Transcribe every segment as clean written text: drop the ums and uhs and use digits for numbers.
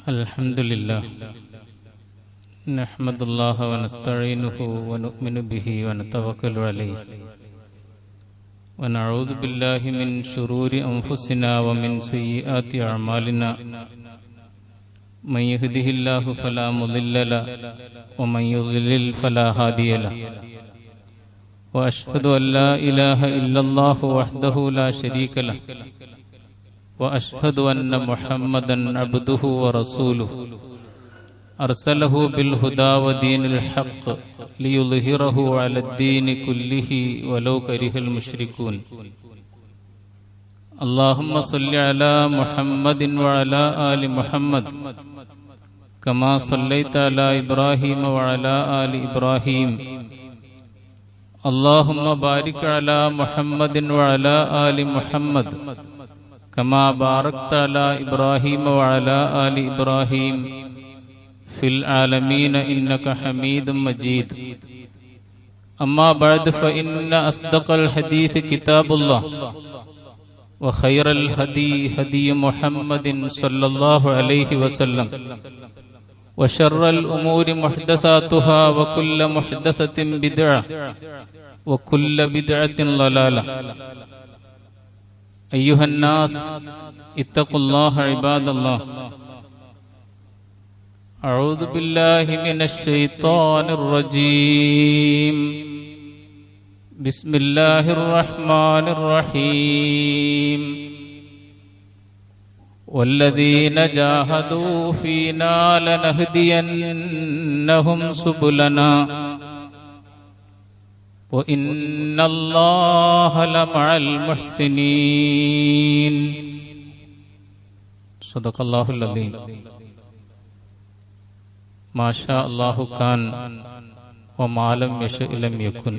അൽഹംദുലില്ലാഹ് നഹ്മദുല്ലാഹ വനസ്തഈനുഹു വനുഅ്മിനു ബിഹി വനതവക്കലു അലൈഹി വനഊദു ബില്ലാഹി മിൻ ശുറൂരി അൻഫുസിനാ വമിൻ സയ്യിആതി അഅ്മാലിനാ മൻ യഹ്ദിഹില്ലാഹു ഫലാ മുളില്ല ലഹു വമൻ യുദ്ലിൽ ഫലാ ഹാദിയ ലഹു വഅശ്ഹദു അൻ ലാ ഇലാഹ ഇല്ലല്ലാഹു വഹ്ദഹു ലാ ശരീക ലഹു വഅശ്ഹദു അന്ന മുഹമ്മദൻ അബ്ദുഹു വറസൂലുഹു അർസലഹു ബിൽ ഹുദാ വദീനിൽ ഹഖ് ലിയുദ്ഹിറഹു അലദ്ദീനി കുല്ലിഹി വലൗ കരിഹൽ മുശ്രികൂൻ. അല്ലാഹുമ്മ സ്വല്ലി അലാ മുഹമ്മദിൻ വഅലാ ആലി മുഹമ്മദ് കമാ സ്വല്ലൈത അലാ ഇബ്രാഹീമ വഅലാ ആലി ഇബ്രാഹീം. അല്ലാഹുമ്മ ബാരിക് അലാ മുഹമ്മദിൻ വഅലാ ആലി മുഹമ്മദ് കമാ ബാറക്ത അലാ ഇബ്രാഹീമ വഅലാ ആലി ഇബ്രാഹീം ഫിൽ ആലമീന ഇന്നക ഹമീദും മജീദ്. അമ്മാ ബഅദ് ഫഇന്ന അസ്ദഖൽ ഹദീസ് കിതാബുല്ലാഹ് വഖൈറൽ ഹദീ ഹദീ മുഹമ്മദിൻ സ്വല്ലല്ലാഹു അലൈഹി വസല്ലം വശർറൽ ഉമൂരി മുഹ്ദസാതുഹാ വകുല്ല മുഹ്ദസത്തിൻ ബിദ്അ വകുല്ല ബിദ്അത്തിൻ ളലാല. അയ്യുഹൻ നാസ് ഇത്തഖുല്ലാഹ ഇബാദല്ലാഹ്. أعوذ بالله من الشيطان الرجيم. بسم الله الرحمن الرحيم. والذين جاهدوا فينا لنهدينهم سبلنا وإن الله لمع المحسنين. صدق الله العظيم. ما شاء الله كان وما لم يشأ لم يكن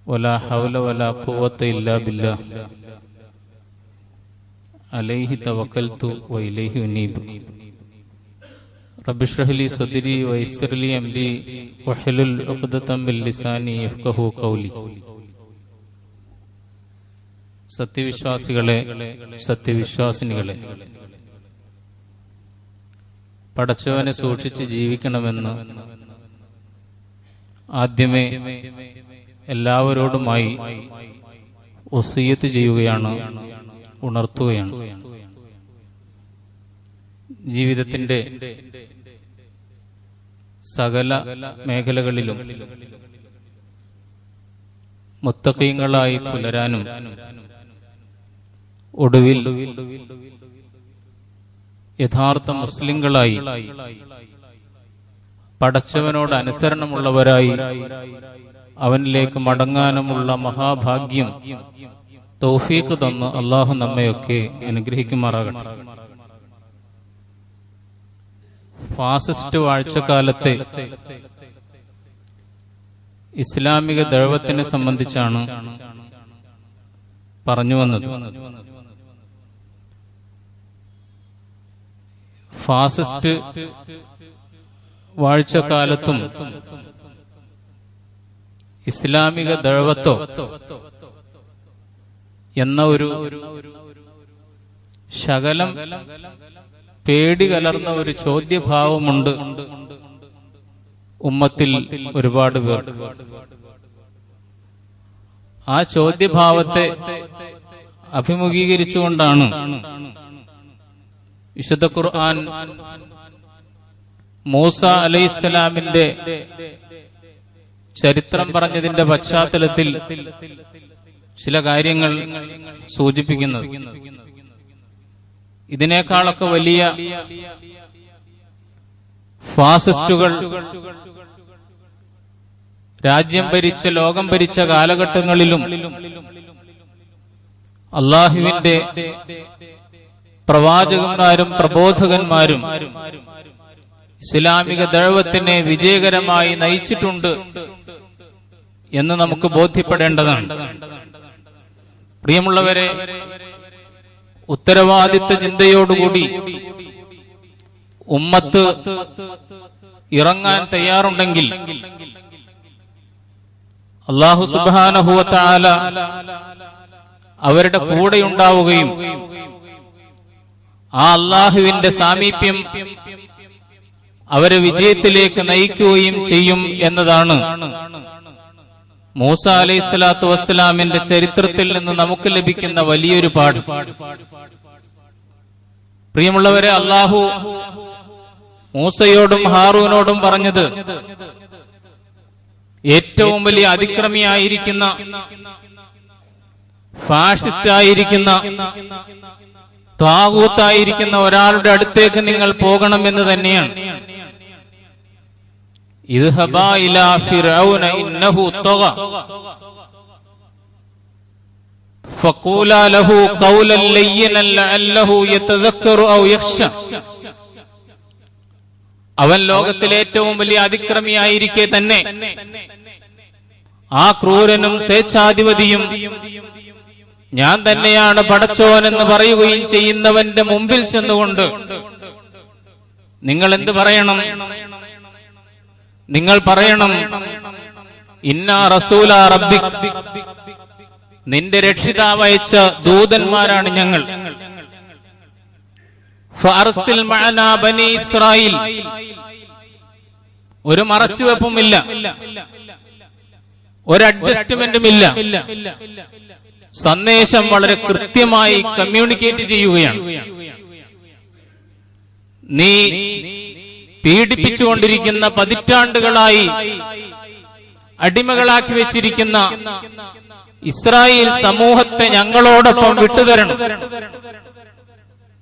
ولا حول ولا قوة إلا بالله عليه توكلت وإليه أنيب. رب اشرح لي صدري ويسر لي أمري واحلل عقدة من لساني يفقهوا قولي. സത്യവിശ്വാസികളെ, സത്യവിശ്വാസിനികളെ, പടച്ചവനെ സൂക്ഷിച്ച് ജീവിക്കണമെന്ന് ആദ്യമേ എല്ലാവരോടുമായി വസിയ്യത്ത് ചെയ്യുകയാണ്, ഉണർത്തുകയാണ്. ജീവിതത്തിന്റെ സകല മേഖലകളിലും മുത്തഖീങ്ങളായി പുലരാനും ഒടുവിൽ യഥാർത്ഥ മുസ്ലിങ്ങളായി പടച്ചവനോട് അനുസരണമുള്ളവരായി അവനിലേക്ക് മടങ്ങാനുമുള്ള മഹാഭാഗ്യം തൗഫീഖ് തന്ന് അള്ളാഹു നമ്മയൊക്കെ അനുഗ്രഹിക്കുമാറാകട്ടെ. ഫാസിസ്റ്റ് വാഴ്ചക്കാലത്തെ ഇസ്ലാമിക ദഅവത്തിനെ സംബന്ധിച്ചാണ് പറഞ്ഞു വന്നത്. ഫാസിസ്റ്റ് വാഴ്ചക്കാലത്തും ഇസ്ലാമിക ദഅവത്തോ എന്ന ഒരു ശകലം പേടി കലർന്ന ഒരു ചോദ്യഭാവമുണ്ട് ഉമ്മത്തിൽ ഒരുപാട് പേർക്ക്. ആ ചോദ്യഭാവത്തെ അഭിമുഖീകരിച്ചുകൊണ്ടാണ് വിശുദ്ധ ഖുർആൻ മൂസ അലൈഹിസ്സലാമിന്റെ ചരിത്രം പറഞ്ഞതിന്റെ പശ്ചാത്തലത്തിൽ ചില കാര്യങ്ങൾ സൂചിപ്പിക്കുന്നത്. ഇതിനേക്കാളൊക്കെ വലിയ ഫാസിസ്റ്റുകൾ രാജ്യം ഭരിച്ച, ലോകം ഭരിച്ച കാലഘട്ടങ്ങളിലും അല്ലാഹുവിന്റെ പ്രവാചകന്മാരും പ്രബോധകന്മാരും ഇസ്ലാമിക ദഅവത്തിനെ വിജയകരമായി നയിച്ചിട്ടുണ്ട് എന്ന് നമുക്ക് ബോധ്യപ്പെടേണ്ടതാണ്. പ്രിയമുള്ളവരെ, ഉത്തരവാദിത്വ ചിന്തയോടുകൂടി ഉമ്മത്ത് ഇറങ്ങാൻ തയ്യാറുണ്ടെങ്കിൽ അല്ലാഹു സുബ്ഹാനഹു വ തആല അവരുടെ കൂടെയുണ്ടാവുകയും ആ അള്ളാഹുവിന്റെ സാമീപ്യം അവരെ വിജയത്തിലേക്ക് നയിക്കുകയും ചെയ്യും എന്നതാണ് മൂസ അലൈഹിസ്സലാത്തു വസ്സലാമിന്റെ ചരിത്രത്തിൽ നിന്ന് നമുക്ക് ലഭിക്കുന്ന വലിയൊരു പാഠം. പ്രിയമുള്ളവരെ, അള്ളാഹു മൂസയോടും ഹാറൂനോടും പറഞ്ഞത് ഏറ്റവും വലിയ അതിക്രമിയായിരിക്കുന്ന, ഫാഷിസ്റ്റ് ആയിരിക്കുന്ന, ത്വാഗൂത്തായിരിക്കുന്ന ഒരാളുടെ അടുത്തേക്ക് നിങ്ങൾ പോകണമെന്ന് തന്നെയാണ്. ഇദ്ഹബാ ഇലാ ഫിർഔന ഇന്നഹു തഗ ഫഖൂലാ ലഹു ഖൗലൻ ലയ്യിനൻ ലഅല്ലഹു യതദക്കറു ഔ യഖ്ശ. അവൻ ലോകത്തിലെ ഏറ്റവും വലിയ അതിക്രമിയായിരിക്കെ തന്നെ ആ ക്രൂരനും സ്വേച്ഛാധിപതിയും ഞാൻ തന്നെയാണ് പടച്ചോനെന്ന് പറയുകയും ചെയ്യുന്നവന്റെ മുമ്പിൽ ചെന്നുകൊണ്ട് നിങ്ങൾ എന്ത് പറയണം? നിങ്ങൾ പറയണം, ഇന്നാ റസൂല റബ്ബിക്, നിന്റെ രക്ഷിതാവ് അയച്ച ദൂതന്മാരാണ് ഞങ്ങൾ. ഫഅർസിൽ മഅനാ ബനി ഇസ്രായീൽ. ഒരു മറച്ചുവെപ്പുമില്ല, ഒരു അഡ്ജസ്റ്റ്മെന്റും ഇല്ല. സന്ദേശം വളരെ കൃത്യമായി കമ്മ്യൂണിക്കേറ്റ് ചെയ്യുകയാണ്. നീ പീഡിപ്പിച്ചുകൊണ്ടിരിക്കുന്ന, പതിറ്റാണ്ടുകളായി അടിമകളാക്കി വെച്ചിരിക്കുന്ന ഇസ്രായേൽ സമൂഹത്തെ ഞങ്ങളോടൊപ്പം വിട്ടുതരണം.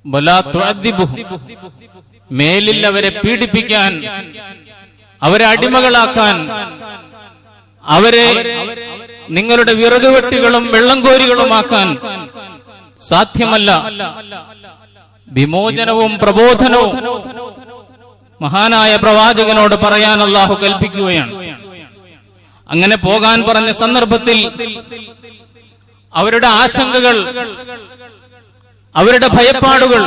വലാ തുഅദ്ദിബുഹും, മേലിൽ അവരെ പീഡിപ്പിക്കാൻ, അവരെ അടിമകളാക്കാൻ, അവരെ നിങ്ങളുടെ വിറകുവെട്ടികളും വെള്ളംകോരികളുമാക്കാൻ സാധ്യമല്ല. വിമോചനവും പ്രബോധനവും മഹാനായ പ്രവാചകനോട് പറയാൻ അല്ലാഹു കൽപ്പിക്കുകയാണ്. അങ്ങനെ പോകാൻ പറഞ്ഞ സന്ദർഭത്തിൽ അവരുടെ ആശങ്കകൾ, അവരുടെ ഭയപ്പാടുകൾ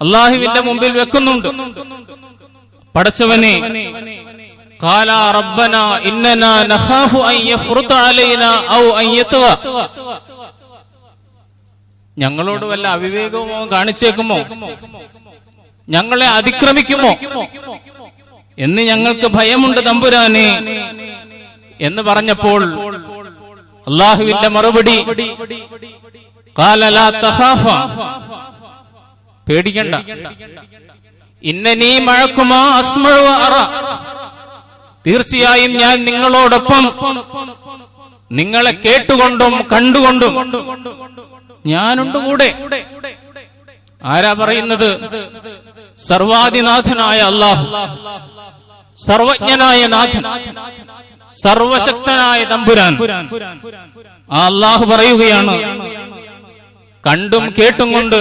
അല്ലാഹുവിന്റെ മുമ്പിൽ വെക്കുന്നുണ്ട്. പടച്ചവനെ, ഖാല റബ്ബനാ ഇന്നനാ നഖാഫു അൻ യഫ്റുത അലൈനാ ഔ അൻ യത്വ, ഞങ്ങളോട് വല്ല അവിവേകമോ കാണിച്ചേക്കുമോ, ഞങ്ങളെ അതിക്രമിക്കുമോ എന്ന് ഞങ്ങൾക്ക് ഭയമുണ്ട് തമ്പുരാനെ എന്ന് പറഞ്ഞപ്പോൾ അല്ലാഹുവിന്റെ മറുപടി, ഖാല ലാ തഖാഫ, പേടിക്കണ്ട, ഇന്നനീ മഅകുമാ അസ്മഉ വ അറ, തീർച്ചയായും ഞാൻ നിങ്ങളോടൊപ്പം, നിങ്ങളെ കേട്ടുകൊണ്ടും കണ്ടുകൊണ്ടും ഞാനുണ്ട് കൂടെ. ആരാ പറയുന്നത്? സർവാദിനാഥനായ അല്ലാഹു, സർവജ്ഞനായ നാഥൻ, സർവശക്തനായ തമ്പുരാൻ. ആ അല്ലാഹു പറയുകയാണ്, കണ്ടും കേട്ടും കൊണ്ട്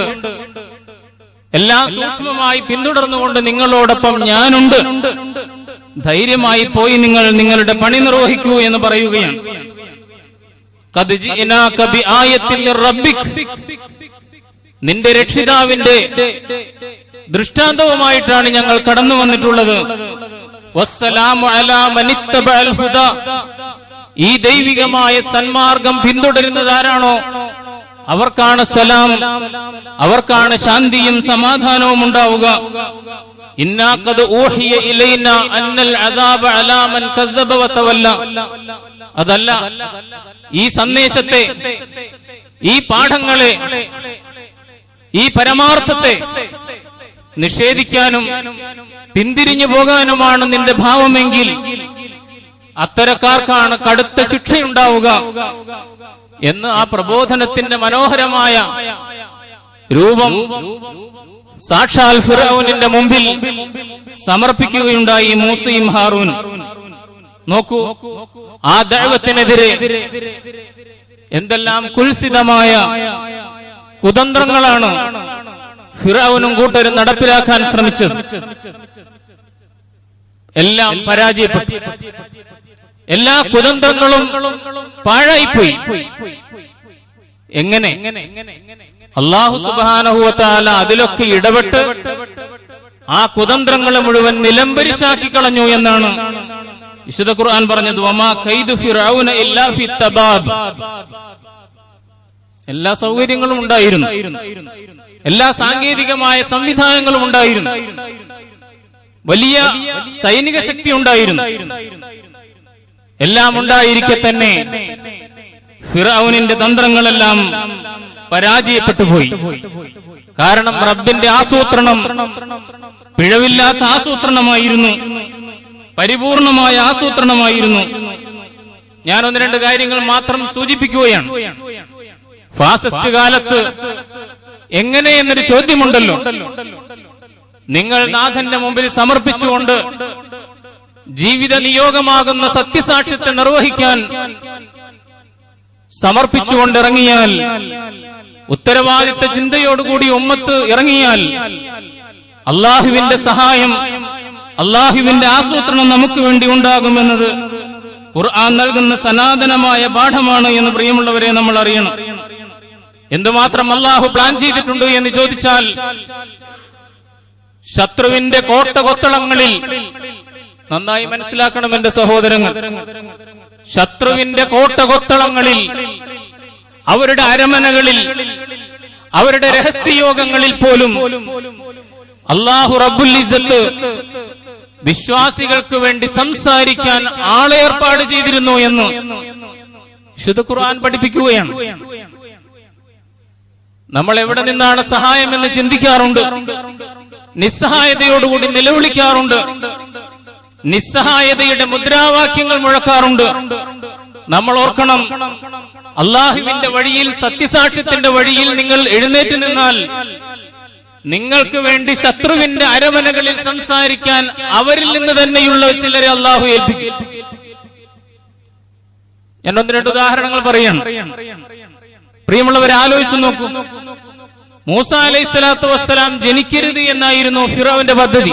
എല്ലാം സൂക്ഷ്മമായി പിന്തുടർന്നുകൊണ്ട് നിങ്ങളോടൊപ്പം ഞാനുണ്ട്. ധൈര്യമായി പോയി നിങ്ങൾ നിങ്ങളുടെ പണി നിർവഹിക്കൂ എന്ന് പറയുകയാണ്. ഖദ് ജിനാക ബിആയത്തിൻ റബ്ബിക്, നിന്റെ രക്ഷിതാവിന്റെ ദൃഷ്ടാന്തവുമായിട്ടാണ് ഞങ്ങൾ കടന്നു വന്നിട്ടുള്ളത്. വസ്സലാമു അലാ മനിത്തബഅൽ ഹുദാ, ഈ ദൈവികമായ സന്മാർഗം പിന്തുടരുന്നതാരാണോ അവർക്കാണ് സലാം, അവർക്കാണ് ശാന്തിയും സമാധാനവും ഉണ്ടാവുക. ഇന്നാ ഖദ് ഊഹിയ ഇലൈനാ അന്നൽ അദാബ അലാ മൻ കസ്സബ വതവല്ല, അതല്ല, ഈ സന്ദേശത്തെ, ഈ പാഠങ്ങളെ, ഈ പരമാർത്ഥത്തെ നിഷേധിക്കാനും പിന്തിരിഞ്ഞു പോകാനുമാണ് നിന്റെ ഭാവമെങ്കിൽ അത്തരക്കാർക്കാണ് കടുത്ത ശിക്ഷയുണ്ടാവുക എന്ന് ആ പ്രബോധനത്തിന്റെ മനോഹരമായ രൂപം സാക്ഷാൽ ഫിർഔനിന്റെ മുമ്പിൽ സമർപ്പിക്കുകയുണ്ടായി മൂസയും ഹാറൂൻ. നോക്കൂ, ആ ദഅവത്തിനെതിരെ എന്തെല്ലാം കുൽസിതമായ കുതന്ത്രങ്ങളാണ് ഫിർഔനും കൂട്ടരും നടപ്പിലാക്കാൻ ശ്രമിച്ചത്. എല്ലാം പരാജയപ്പെട്ടു, എല്ലാ കുതന്ത്രങ്ങളും പാഴായിപ്പോയി. എങ്ങനെ? അല്ലാഹു സുബ്ഹാനഹു വ തആല അതിലൊക്കെ ഇടപെട്ട് ആ കുതന്ത്രങ്ങളെ മുഴുവൻ നിലംപരിശാക്കി കളഞ്ഞു എന്നാണ് വിശുദ്ധ ഖുർആൻ പറഞ്ഞത്. വമാ കൈദു ഫിർഔന ഇല്ലാ ഫി തബാബ്, എല്ലാ സൗകര്യങ്ങളും ഉണ്ടായിരുന്നു, എല്ലാ സാങ്കേതികമായ സംവിധാനങ്ങളും ഉണ്ടായിരുന്നു, വലിയ സൈനിക ശക്തി ഉണ്ടായിരുന്നു. എല്ലാം ഉണ്ടായിരിക്കെ തന്നെ ഫിർഔനിന്റെ തന്ത്രങ്ങളെല്ലാം പരാജയപ്പെട്ടു പോയി. കാരണം റബ്ബിന്റെ ആസൂത്രണം പിഴവില്ലാത്ത ആസൂത്രണമായിരുന്നു, പരിപൂർണമായ ആസൂത്രണമായിരുന്നു. ഞാൻ ഒന്ന് രണ്ട് കാര്യങ്ങൾ മാത്രം സൂചിപ്പിക്കുകയാണ്. ഫാസിസ്റ്റ് കാലത്ത് എങ്ങനെ എന്നൊരു ചോദ്യമുണ്ടല്ലോ. നിങ്ങൾ നാഥന്റെ മുമ്പിൽ സമർപ്പിച്ചുകൊണ്ട് ജീവിത നിയോഗമാകുന്ന സത്യസാക്ഷ്യത്തെ നിർവഹിക്കാൻ സമർപ്പിച്ചുകൊണ്ടിറങ്ങിയാൽ, ഉത്തരവാദിത്ത ചിന്തയോടുകൂടി ഉമ്മത്ത് ഇറങ്ങിയാൽ, അള്ളാഹുവിന്റെ സഹായം, അള്ളാഹുവിന്റെ ആസൂത്രണം നമുക്ക് വേണ്ടി ഉണ്ടാകുമെന്നത് ഖുർആൻ നൽകുന്ന സനാതനമായ പാഠമാണ് എന്ന് പ്രിയമുള്ളവരെ നമ്മൾ അറിയണം. എന്തുമാത്രം അള്ളാഹു പ്ലാൻ ചെയ്തിട്ടുണ്ട് എന്ന് ചോദിച്ചാൽ, ശത്രുവിന്റെ കോട്ടകൊത്തളങ്ങളിൽ, നന്നായി മനസ്സിലാക്കണം എന്റെ സഹോദരങ്ങൾ, ശത്രുവിന്റെ കോട്ടകൊത്തളങ്ങളിൽ, അവരുടെ അരമനകളിൽ, അവരുടെ രഹസ്യയോഗങ്ങളിൽ പോലും അല്ലാഹു റബ്ബുൽ ഇസ്സത്ത് വിശ്വാസികൾക്ക് വേണ്ടി സംസാരിക്കാൻ ആളേർപ്പാട് ചെയ്തിരുന്നു എന്ന് വിശുദ്ധ ഖുർആൻ പഠിപ്പിക്കുകയാണ്. നമ്മൾ എവിടെ നിന്നാണ് സഹായം എന്ന് ചിന്തിക്കാറുണ്ട്, നിസ്സഹായതയോടുകൂടി നിലവിളിക്കാറുണ്ട്, നിസ്സഹായതയുടെ മുദ്രാവാക്യങ്ങൾ മുഴക്കാറുണ്ട്. നമ്മൾ ഓർക്കണം, അള്ളാഹുവിന്റെ വഴിയിൽ, സത്യസാക്ഷ്യത്തിന്റെ വഴിയിൽ നിങ്ങൾ എഴുന്നേറ്റ് നിന്നാൽ നിങ്ങൾക്ക് വേണ്ടി ശത്രുവിന്റെ അരമനകളിൽ സംസാരിക്കാൻ അവരിൽ നിന്ന് തന്നെയുള്ള ചിലരെ അള്ളാഹു ഏൽപ്പിക്കും. ഞാൻ ഒന്ന് രണ്ട് ഉദാഹരണങ്ങൾ പറയാം. പ്രിയമുള്ളവരെ, ആലോചിച്ചു നോക്കൂ. മൂസ അലൈഹിസ്സലാത്തു വസ്സലാം ജനിക്കരുത് എന്നായിരുന്നു ഫിറഔന്റെ പദ്ധതി.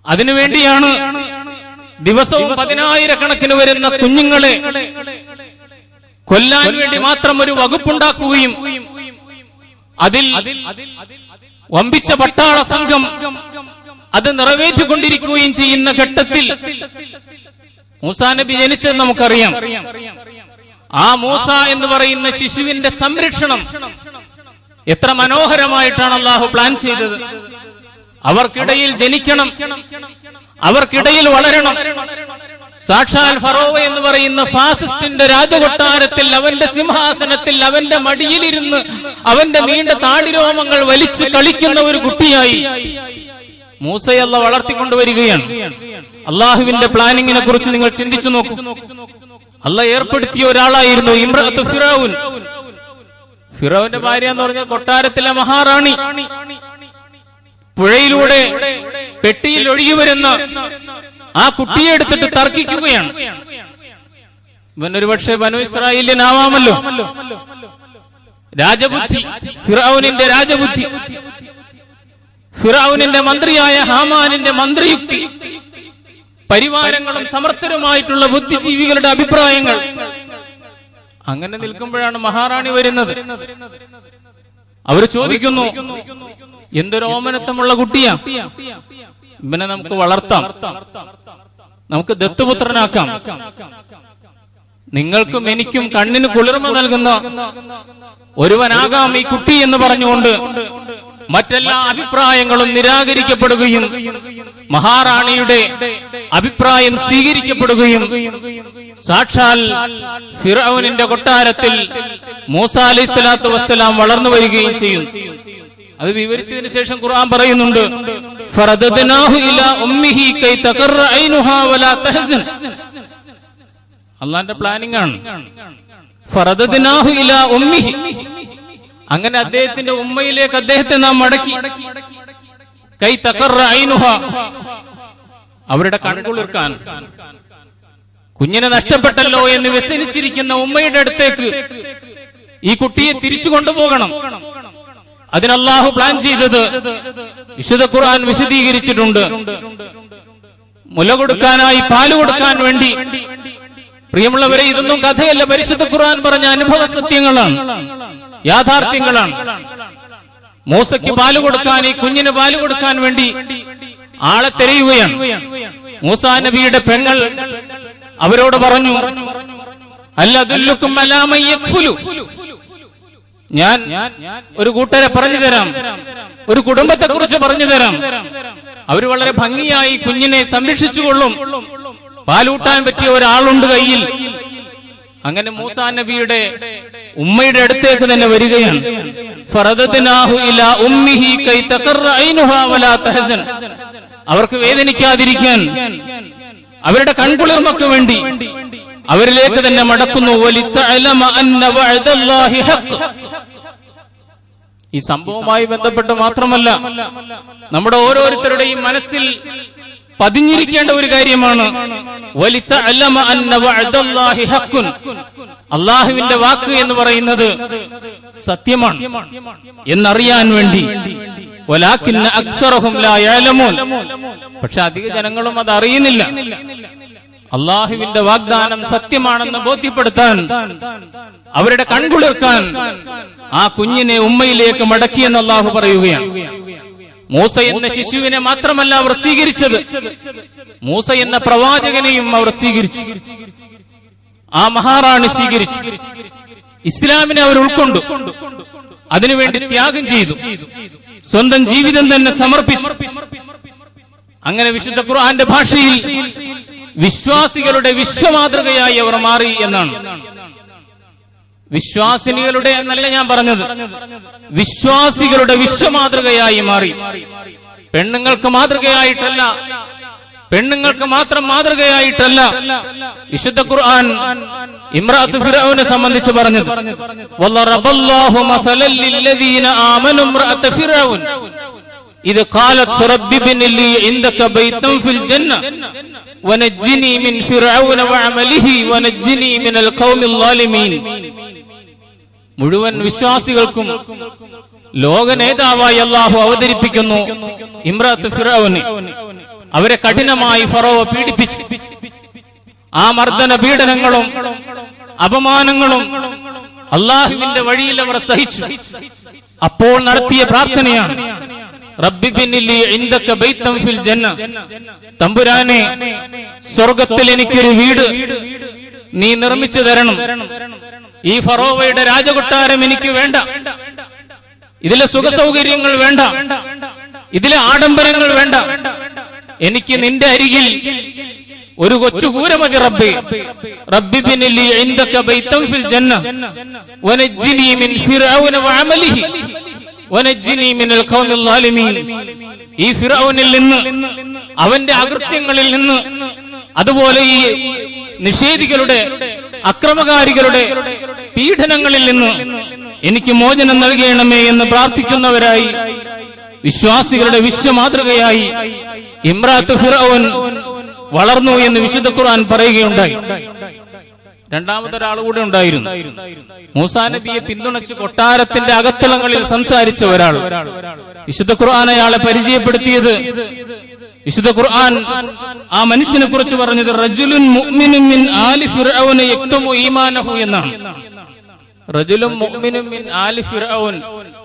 അതിനുവേണ്ടിയാണ് ദിവസവും 10,000 വരുന്ന കുഞ്ഞുങ്ങളെ കൊല്ലാൻ വേണ്ടി മാത്രം ഒരു വകുപ്പുണ്ടാക്കുകയും അതിൽ വമ്പിച്ച പട്ടാള സംഘം അത് നിറവേറ്റിക്കൊണ്ടിരിക്കുകയും ചെയ്യുന്ന ഘട്ടത്തിൽ മൂസാ നബി ജനിച്ചത് നമുക്കറിയാം. ആ മൂസ എന്ന് പറയുന്ന ശിശുവിന്റെ സംരക്ഷണം എത്ര മനോഹരമായിട്ടാണ് അള്ളാഹു പ്ലാൻ ചെയ്തത്. അവർക്കിടയിൽ ജനിക്കണം, അവർക്കിടയിൽ വളരണം. സാക്ഷാൽ ഫറോവ എന്ന് പറയുന്ന ഫാസിസ്റ്റിന്റെ രാജകൊട്ടാരത്തിൽ, അവന്റെ സിംഹാസനത്തിൽ, അവന്റെ മടിയിലിരുന്ന് അവന്റെ നീണ്ട താടിരോമങ്ങൾ വലിച്ചു കളിക്കുന്ന ഒരു കുട്ടിയായി മൂസയല്ല വളർത്തിക്കൊണ്ടുവരികയാണ്. അള്ളാഹുവിന്റെ പ്ലാനിങ്ങിനെ കുറിച്ച് നിങ്ങൾ ചിന്തിച്ചു നോക്കൂ. അള്ളാഹ് ഏർപ്പെടുത്തിയ ഒരാളായിരുന്നു ഇമ്രഅത്തു ഫിറഔൻ. ഫിറൗന്റെ ഭാര്യ എന്ന് പറഞ്ഞാൽ കൊട്ടാരത്തിലെ മഹാറാണി. പുഴയിലൂടെ പെട്ടിയിൽ ഒഴുകി വരുന്ന ആ കുട്ടിയെ എടുത്തിട്ട് തർക്കിക്കുകയാണ്. ഇവനൊരു പക്ഷേ ബനു ഇസ്രായേലിനാവാമല്ലോ. രാജബുദ്ധി, ഫിറഔനിന്റെ രാജബുദ്ധി, ഫിറഔനിന്റെ മന്ത്രിയായ ഹാമാനിന്റെ മന്ത്രിയുക്തി, പരിവാരങ്ങളും സമർത്ഥരുമായിട്ടുള്ള ബുദ്ധിജീവികളുടെ അഭിപ്രായങ്ങൾ. അങ്ങനെ നിൽക്കുമ്പോഴാണ് മഹാറാണി വരുന്നത്. അവർ ചോദിക്കുന്നു, എന്തൊരു ഓമനത്വമുള്ള കുട്ടിയാ, ഇവനെ നമുക്ക് വളർത്താം, നമുക്ക് ദത്തുപുത്രനാക്കാം, നിങ്ങൾക്കും എനിക്കും കണ്ണിന് കുളിർമ നൽകുന്ന ഒരുവനാകാം ഈ കുട്ടി എന്ന് പറഞ്ഞുകൊണ്ട് മറ്റെല്ലാ അഭിപ്രായങ്ങളും നിരാകരിക്കപ്പെടുകയും മഹാറാണിയുടെ അഭിപ്രായം സ്വീകരിക്കപ്പെടുകയും സാക്ഷാൽ ഫിറഔനിന്റെ കൊട്ടാരത്തിൽ മൂസ അലൈഹിസ്സലാത്തു വസ്സലാം വളർന്നു വരികയും ചെയ്യും. അത് വിവരിച്ചതിന് ശേഷം ഖുർആൻ പറയുന്നുണ്ട്, ഫറദദ്നാഹു ഇലാ ഉമ്മിഹി കൈ തഖറ ഐനുഹാ വലാ തഹ്സൻ. അല്ലാഹുവിന്റെ പ്ലാനിംഗ് ആണ്. ഫറദദ്നാഹു ഇലാ ഉമ്മിഹി, അങ്ങനെ അദ്ദേഹത്തിന്റെ ഉമ്മയിലേക്ക് അദ്ദേഹത്തെ നാം മടക്കി. കൈ തഖറ ഐനുഹാ, അവരുടെ കൺകുളിർക്കാൻ, കുഞ്ഞിനെ നഷ്ടപ്പെട്ടല്ലോ എന്ന് വ്യസനിച്ചിരിക്കുന്ന ഉമ്മയുടെ അടുത്തേക്ക് ഈ കുട്ടിയെ തിരിച്ചു കൊണ്ടുപോകണം. അതിന് അല്ലാഹു പ്ലാൻ ചെയ്തത് വിശുദ്ധ ഖുർആൻ വിശദീകരിച്ചിട്ടുണ്ട്. മുല കൊടുക്കാനായി, പാല് കൊടുക്കാൻ വേണ്ടി. പ്രിയമുള്ളവരെ, ഇതൊന്നും കഥയല്ല, പരിശുദ്ധ ഖുർആൻ പറഞ്ഞ അനുഭവ സത്യങ്ങളാണ്, യാഥാർത്ഥ്യങ്ങളാണ്. മൂസയ്ക്ക് പാല് കൊടുക്കാൻ, ഈ കുഞ്ഞിന് പാല് കൊടുക്കാൻ വേണ്ടി ആളെ തിരയുകയാണ്. മൂസാ നബിയുടെ പെങ്ങൾ അവരോട് പറഞ്ഞു, ഹൽ അദുല്ലുക്കും അലാ മൻ യക്ഫുലു, ഞാൻ ഒരു കൂട്ടരെ പറഞ്ഞു തരാം, ഒരു കുടുംബത്തെ കുറിച്ച് പറഞ്ഞു തരാം. അവർ വളരെ ഭംഗിയായി കുഞ്ഞിനെ സംരക്ഷിച്ചുകൊള്ളും. പാലൂട്ടാൻ പറ്റിയ ഒരാളുണ്ട് കയ്യിൽ. അങ്ങനെ മൂസാ നബിയുടെ ഉമ്മയുടെ അടുത്തേക്ക് തന്നെ വരികയാണ്. ഫറദദ്നാഹു ഇലാ ഉമ്മിഹി കൈ തഖറ ഐനുഹാ വലാ തഹസൻ, അവർക്ക് വേദനിക്കാതിരിക്കാൻ, അവരുടെ കൺകുളിർമക്ക് വേണ്ടി അവരിലേക്ക് തന്നെ മടക്കുന്നു. വലിതഅലമ അന്ന വഅദല്ലാഹി ഹഖ്, ഈ സംഭവവുമായി ബന്ധപ്പെട്ട് മാത്രമല്ല, നമ്മുടെ ഓരോരുത്തരുടെയും മനസ്സിൽ പതിഞ്ഞിരിക്കേണ്ട ഒരു കാര്യമാണ്. വലിതഅലമ അന്ന വഅദല്ലാഹി ഹഖ്ഖുൻ, അല്ലാഹുവിന്റെ വാക്ക് എന്ന് പറയുന്നത് സത്യമാണ് എന്നറിയാൻ വേണ്ടി. വലാകിന്ന അക്സറഹും ലാ യഅലമൂൻ, പക്ഷെ അധിക ജനങ്ങളും അത് അറിയുന്നില്ല. അല്ലാഹുവിന്റെ വാഗ്ദാനം സത്യമാണെന്ന് ബോധ്യപ്പെടുത്താൻ, അവരുടെ കൺകുളിർക്കാൻ ആ കുഞ്ഞിനെ ഉമ്മയിലേക്ക് മടക്കിയെന്ന് അല്ലാഹു പറയുകയാണ്. മൂസ എന്ന ശിശുവിനെ മാത്രമല്ല അവർ സ്വീകരിച്ചത്, മൂസ എന്ന പ്രവാചകനെയും അവർ സ്വീകരിച്ചു. ആ മഹാറാണി സ്വീകരിച്ചു. ഇസ്ലാമിനെ അവർ ഉൾക്കൊണ്ടു, അതിനുവേണ്ടി ത്യാഗം ചെയ്തു, സ്വന്തം ജീവിതം തന്നെ സമർപ്പിച്ചു. അങ്ങനെ വിശുദ്ധ ഖുർആന്റെ ഭാഷയിൽ വിശ്വാസികളുടെ വിശ്വമാതൃകയായി അവർ മാറി എന്നാണ്. വിശ്വാസിനികളുടെ എന്നല്ല ഞാൻ പറഞ്ഞത്, വിശ്വാസികളുടെ വിശ്വമാതൃകയായി മാറി. പെണ്ണുങ്ങൾക്ക് മാതൃകയായിട്ടല്ല, പെണ്ണുങ്ങൾക്ക് മാത്രം മാതൃകയായിട്ടല്ല വിശുദ്ധ ഖുർആൻ ഇംറഅത്തു ഫിർഔനെ സംബന്ധിച്ച് പറഞ്ഞത്. വല്ലറബല്ലാഹു മസലൽ ലില്ലദീന ആമനു ഇംറഅത്തു ഫിർഔൻ ഇദ് ഖാലത് റബ്ബി ഇബ്നി ലി ഇൻദക ബൈതൻ ഫിൽ ജന്ന വനജ്ജിനി മിൻ ഫിർഔന വഅമലിഹി വനജ്ജിനി മിനൽ ഖൗമിൽ ളാലിമീൻ. മുഴുവൻ വിശ്വാസികൾക്കും ലോക നേതാവായി അല്ലാഹു അവതരിപ്പിക്കുന്നു ഇംറഅത്തു ഫിർഔനെ. അവരെ കഠിനമായി ഫറോവ പീഡിപ്പിച്ചു. ആ മർദ്ദന പീഡനങ്ങളും അപമാനങ്ങളും അല്ലാഹുവിന്റെ വഴിയിൽ അവർ സഹിച്ചു. അപ്പോൾ നടത്തിയ പ്രാർത്ഥനയാണ് റബ്ബി ഇബ്നി ലി ഇൻദക ബൈതൻ ഫിൽ ജന്ന, തമ്പുരാനെ സ്വർഗ്ഗത്തിൽ എനിക്കൊരു വീട് നീ നിർമ്മിച്ചു തരണം. ഈ ഫറോവയുടെ രാജകൊട്ടാരം എനിക്ക് വേണ്ട, ഇതിലെ സുഖസൗകര്യങ്ങൾ വേണ്ട, ഇതിലെ ആഡംബരങ്ങൾ വേണ്ട. എനിക്ക് നിന്റെ അരികിൽ ഒരു കൊച്ചുകൂര മതി റബ്ബേ. റബ്ബി ഇബ്നി ലി ഇൻദക ബൈതൻ ഫിൽ ജന്ന വനജ്ജിനി മിൻ ഫിർഔന വഅമലിഹി വനജ്ജിനി മിനൽ ഖൗമിൽ ളാലിമീൻ. ഈ ഫിർഔനിൽ നിന്ന്, അവന്റെ അകൃത്യങ്ങളിൽ നിന്ന്, അതുപോലെ ഈ നിഷേധികളുടെ അക്രമകാരികളുടെ പീഡനങ്ങളിൽ നിന്ന് എനിക്ക് മോചനം നൽകണമേ എന്ന് പ്രാർത്ഥിക്കുന്നവരായി, വിശ്വാസികളുടെ വിശ്വമാതൃകയായി ഇംറഅത്തു ഫിർഔൻ വളർന്നു എന്ന് വിശുദ്ധ ഖുർആൻ പറയുകയുണ്ടായി. രണ്ടാമതൊരാൾ കൂടെ ഉണ്ടായിരുന്നു, മൂസാ നബിയെ പിന്തുണച്ച് കൊട്ടാരത്തിന്റെ അകത്തളങ്ങളിൽ സംസാരിച്ച ഒരാൾ. വിശുദ്ധ ഖുർആൻ അയാളെ പരിചയപ്പെടുത്തിയത്, വിശുദ്ധ ഖുർആൻ ആ മനുഷ്യനെ കുറിച്ച് പറഞ്ഞത് റജുലുൻ മുഅ്മിനുൻ മിൻ ആലി ഫിർഔന യക്തുമു ഈമാനഹു എന്നാണ്. റജുലുൻ മുഅ്മിനുൻ മിൻ ആലി ഫിർഔൻ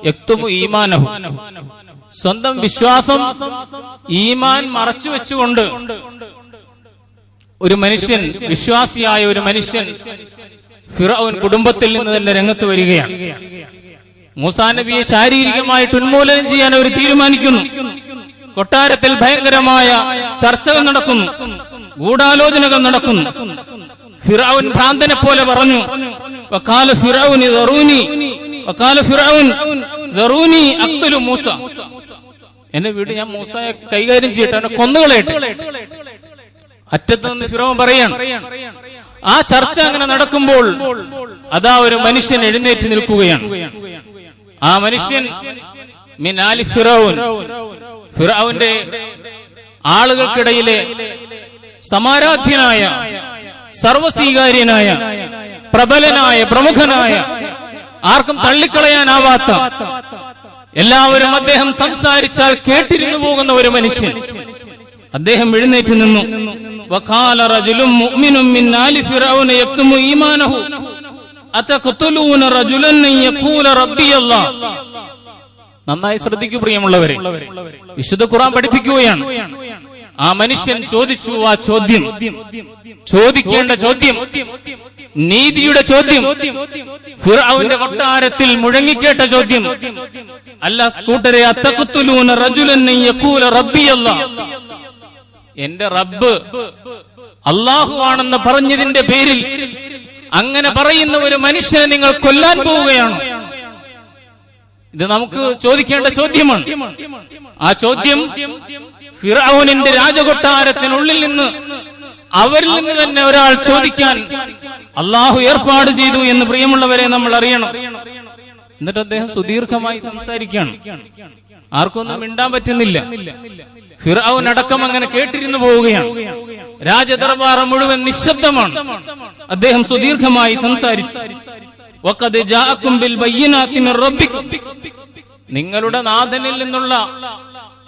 യക്തുമു ഈമാനഹു, സ്വന്തം വിശ്വാസം, ഈമാൻ മറച്ചു വെച്ചുകൊണ്ട് ഒരു മനുഷ്യൻ, വിശ്വാസിയായ ഒരു മനുഷ്യൻ ഫിർഔൻ കുടുംബത്തിൽ നിന്ന് തന്നെ രംഗത്ത് വരികയാണ്. മൂസാ നബിയെ ശാരീരികമായിട്ട് ഉന്മൂലനം ചെയ്യാൻ അവർ തീരുമാനിക്കുന്നു. കൊട്ടാരത്തിൽ ഭയങ്കരമായ ചർച്ചകൾ നടക്കുന്നു, ഗൂഢാലോചനകൾ നടക്കുന്നു. ഫിർഔൻ ഭ്രാന്തനെ പോലെ പറഞ്ഞു, വഖാല ഫിർഔൻ ദറൂനി, വഖാല ഫിർഔൻ ദറൂനി അഖ്തുലു മൂസ, എന്നെ വീട്, ഞാൻ മൂസയെ കൈകാര്യം ചെയ്യട്ടെ, എന്നെ കൊന്നുകളയട്ടെ. അറ്റത്ത് നിന്ന് ഫിർഔൻ പറയാണ്. ആ ചർച്ച അങ്ങനെ നടക്കുമ്പോൾ അതാ ഒരു മനുഷ്യൻ എഴുന്നേറ്റ് നിൽക്കുകയാണ്. ആ മനുഷ്യൻ മിൻ ആലി ഫിർഔൻ, ഫിർഔന്റെ ആളുകൾക്കിടയിലെ സമാരാധ്യനായ, സർവസ്വീകാര്യനായ, പ്രബലനായ, പ്രമുഖനായ, ആർക്കും തള്ളിക്കളയാനാവാത്ത, എല്ലാവരും അദ്ദേഹം സംസാരിച്ചാൽ കേട്ടിരുന്നു പോകുന്ന ഒരു മനുഷ്യൻ. അദ്ദേഹം എഴുന്നേറ്റ് നിന്നു. വഖാല റജുലുൻ മുഅ്മിനുൻ മിൻ ആലി ഫിർഔന യക്തുമു ഈമാനഹു അതഖ്തുലൂന റജുലൻ യഖൂല റബ്ബി അല്ലാഹ്. നന്നായി ശ്രദ്ധിക്കൂ പ്രിയമുള്ളവരെ, വിശുദ്ധ ഖുർആൻ പഠിപ്പിക്കുകയാണ്. ആ മനുഷ്യൻ ചോദിച്ചു ആ ചോദ്യം, ചോദിക്കേണ്ട ചോദ്യം, നീതിയുടെ ചോദ്യം, ഫിർഔന്റെ കൊട്ടാരത്തിൽ മുഴങ്ങിക്കേട്ട ചോദ്യം. അല്ല കൂട്ടരെ, അത്തഖ്തുലൂന റജുലൻ യഖൂല റബ്ബി അല്ലാഹ്, എന്റെ റബ്ബ് അല്ലാഹു ആണെന്ന് പറഞ്ഞതിന്റെ പേരിൽ അങ്ങനെ പറയുന്ന ഒരു മനുഷ്യനെ നിങ്ങൾ കൊല്ലാൻ പോവുകയാണോ? ഇത് നമുക്ക് ചോദിക്കേണ്ട ചോദ്യമാണ്. ആ ചോദ്യം ഫിർഔനിന്റെ രാജകൊട്ടാരത്തിനുള്ളിൽ നിന്ന്, അവരിൽ നിന്ന് തന്നെ ഒരാൾ ചോദിക്കാൻ അള്ളാഹു ഏർപ്പാട് ചെയ്തു എന്ന് പ്രിയമുള്ളവരെ നമ്മൾ അറിയണം. എന്നിട്ട് അദ്ദേഹം സുദീർഘമായി സംസാരിക്കുകയാണ്. ആർക്കൊന്നും മിണ്ടാൻ പറ്റുന്നില്ല. ഫിർഔൻ അടക്കം അങ്ങനെ കേട്ടിരുന്നു പോവുകയാണ്. രാജദർബാർ മുഴുവൻ നിശബ്ദമാണ്. അദ്ദേഹം സുദീർഘമായി സംസാരിച്ചു. വഖദ് ജാഅകും ബിൽ ബയ്യിനാതി മിർ റബ്ബികും, നിങ്ങളുടെ നാഥനിൽ നിന്നുള്ള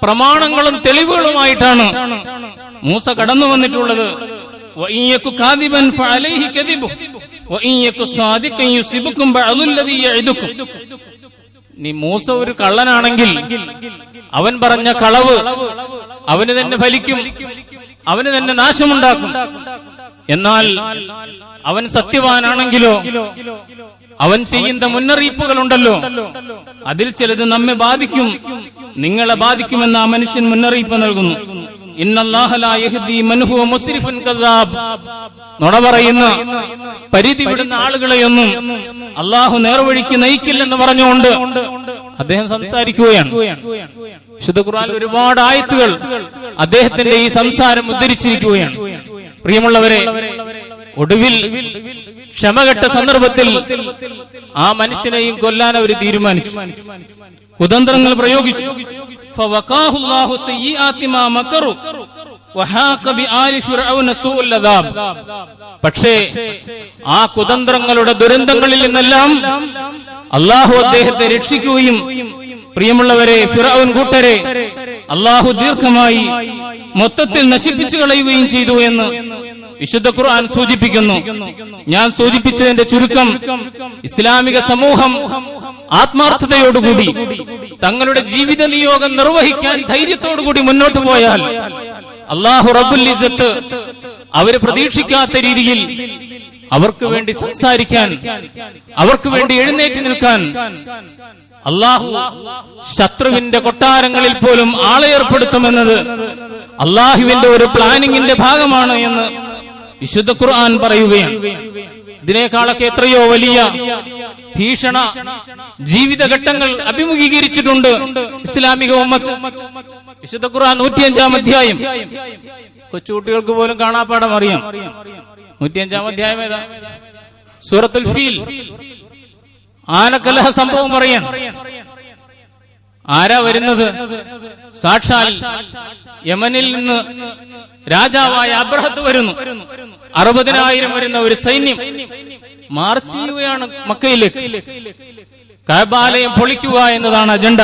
പ്രമാണങ്ങളും തെളിവുകളുമായിട്ടാണ് മൂസ കടന്നു വന്നിട്ടുള്ളത്. വഇൻ യകു കാദിബൻ ഫഅലൈഹി കദിബു വഇൻ യകു സാദിഖൻ യുസിബുകും ബഅദുല്ലദീ യഇദുകും. നീ മൂസ ഒരു കള്ളനാണെങ്കിൽ അവൻ പറഞ്ഞ കളവ് അവന് തന്നെ ഫലിക്കും, അവന് തന്നെ നാശമുണ്ടാക്കും. എന്നാൽ അവൻ സത്യവാനാണെങ്കിലോ അവൻ ചെയ്യുന്ന മുന്നറിയിപ്പുകളുണ്ടല്ലോ, അതിൽ ചിലത് നമ്മെ ബാധിക്കും, നിങ്ങളെ ബാധിക്കുമെന്ന് ആ മനുഷ്യൻ മുന്നറിയിപ്പ് നൽകുന്നു. ഇന്നല്ലാഹ ലാ യഹ്ദി മൻ ഹുവ മുസ്രിഫുൻ കദ്ദാബ്, നുണ പറയുന്ന പരിധി വിടുന്ന ആളുകളെയൊന്നും അള്ളാഹു നേർവഴിക്ക് നയിക്കില്ലെന്ന് പറഞ്ഞുകൊണ്ട് അദ്ദേഹം സംസാരിക്കുകയാണ്. വിശുദ്ധ ഖുർആനിൽ ഒരുപാട് ആയത്തുകൾ അദ്ദേഹത്തിന്റെ ഈ സംസാരം ഉദ്ധരിച്ചിരിക്കുകയാണ്. പ്രിയമുള്ളവരെ, ഒടുവിൽ ക്ഷമകെട്ട സന്ദർഭത്തിൽ ആ മനുഷ്യനെയും കൊല്ലാൻ അവർ തീരുമാനിച്ചു, കുതന്ത്രങ്ങൾ പ്രയോഗിച്ചു. ഫവഖാഹുല്ലാഹു സയ്യിആതി മാ മകറു വഹാഖ ബിആലി ഫിർഔന സൂഉൽ അദാബ്. പക്ഷേ ആ കുതന്ത്രങ്ങളുടെ ദുരന്തങ്ങളിൽ നിന്നെല്ലാം അല്ലാഹു അദ്ദേഹത്തെ രക്ഷിക്കുകയും പ്രിയമുള്ളവരെ, ഫിർഔൻ കൂട്ടരെ അല്ലാഹു ദീർഘമായി മൊത്തത്തിൽ നശിപ്പിച്ചു കളയുകയും ചെയ്തു എന്ന് വിശുദ്ധ ഖുർആൻ സൂചിപ്പിക്കുന്നു. ഞാൻ സൂചിപ്പിച്ചതിന്റെ ചുരുക്കം, ഇസ്ലാമിക സമൂഹം ആത്മാർത്ഥതയോടുകൂടി തങ്ങളുടെ ജീവിത നിയോഗം നിർവഹിക്കാൻ ധൈര്യത്തോടുകൂടി മുന്നോട്ട് പോയാൽ അല്ലാഹു റബ്ബുൽ ഇസ്സത്ത് അവര് പ്രതീക്ഷിക്കാത്ത രീതിയിൽ അവർക്ക് വേണ്ടി സംസാരിക്കാൻ, അവർക്ക് വേണ്ടി എഴുന്നേറ്റ് നിൽക്കാൻ അല്ലാഹു ശത്രുവിന്റെ കൊട്ടാരങ്ങളിൽ പോലും ആളെ ഏർപ്പെടുത്തുമെന്നത് അല്ലാഹുവിന്റെ ഒരു പ്ലാനിങ്ങിന്റെ ഭാഗമാണ് എന്ന് വിശുദ്ധ ഖുർആൻ പറയുകയാണ്. ഇതിനേക്കാളൊക്കെ എത്രയോ വലിയ ഭീഷണ ജീവിതഘട്ടങ്ങൾ അഭിമുഖീകരിച്ചിട്ടുണ്ട് ഇസ്ലാമിക ഉമ്മത്ത്. വിശുദ്ധ ഖുർആൻ 105-ാം അധ്യായം, കൊച്ചുകുട്ടികൾക്ക് പോലും കാണാപ്പാടം അറിയാം. 105-ാം അധ്യായം ഏതാ? സൂറത്തുൽ ഫീൽ. ആനക്കലഹ സംഭവം പറയാൻ ആരാ വരുന്നത്? സാക്ഷാൽ യമനിൽ നിന്ന് രാജാവായ അബ്രഹത്ത് വരുന്നു. 60,000 വരുന്ന ഒരു സൈന്യം മാർച്ച് ചെയ്യുകയാണ് മക്കയിലേക്ക്. കഅബാലയം പൊളിക്കുക എന്നതാണ് അജണ്ട.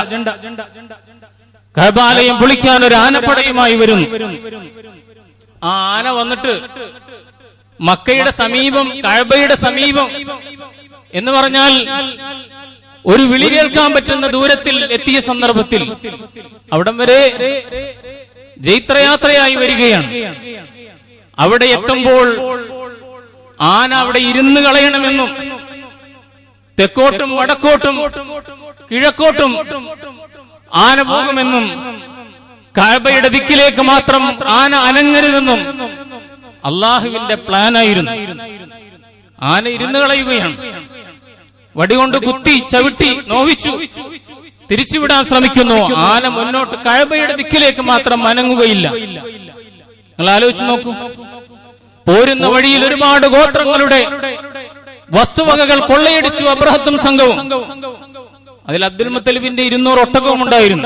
കഅബാലയം പൊളിക്കാൻ ഒരു ആനപ്പടയുമായി വരുന്നു. ആ ആന വന്നിട്ട് മക്കയുടെ സമീപം, കഅബയുടെ സമീപം എന്ന് പറഞ്ഞാൽ ഒരു വിളി കേൾക്കാൻ പറ്റുന്ന ദൂരത്തിൽ എത്തിയ സന്ദർഭത്തിൽ അവിടം വരെ ജൈത്രയാത്രയായി വരികയാണ്. അവിടെ എത്തുമ്പോൾ ആന അവിടെ ഇരുന്ന് കളയണമെന്നും തെക്കോട്ടും വടക്കോട്ടും കിഴക്കോട്ടും ആന പോകുമെന്നും കഅബയുടെ ദിക്കിലേക്ക് മാത്രം ആന അനങ്ങരുതെന്നും അള്ളാഹുവിന്റെ പ്ലാനായിരുന്നു. ആന ഇരുന്ന് കളയുകയാണ്. വടികൊണ്ട് കുത്തി ചവിട്ടി നോവിച്ചു തിരിച്ചുവിടാൻ ശ്രമിക്കുന്നു. ആന മുന്നോട്ട് കഅബയുടെ ദിക്കിലേക്ക് മാത്രം അനങ്ങുകയില്ല. നിങ്ങൾ ആലോചിച്ച് നോക്കൂ. പോരുന്ന വഴിയിൽ ഒരുപാട് ഗോത്രങ്ങളുടെ വസ്തുവകകൾ കൊള്ളയടിച്ചു അബ്രഹത്തും സംഘവും. അതിൽ അബ്ദുൽ മുത്തലിബിന്റെ 200 ഒട്ടകവും ഉണ്ടായിരുന്നു.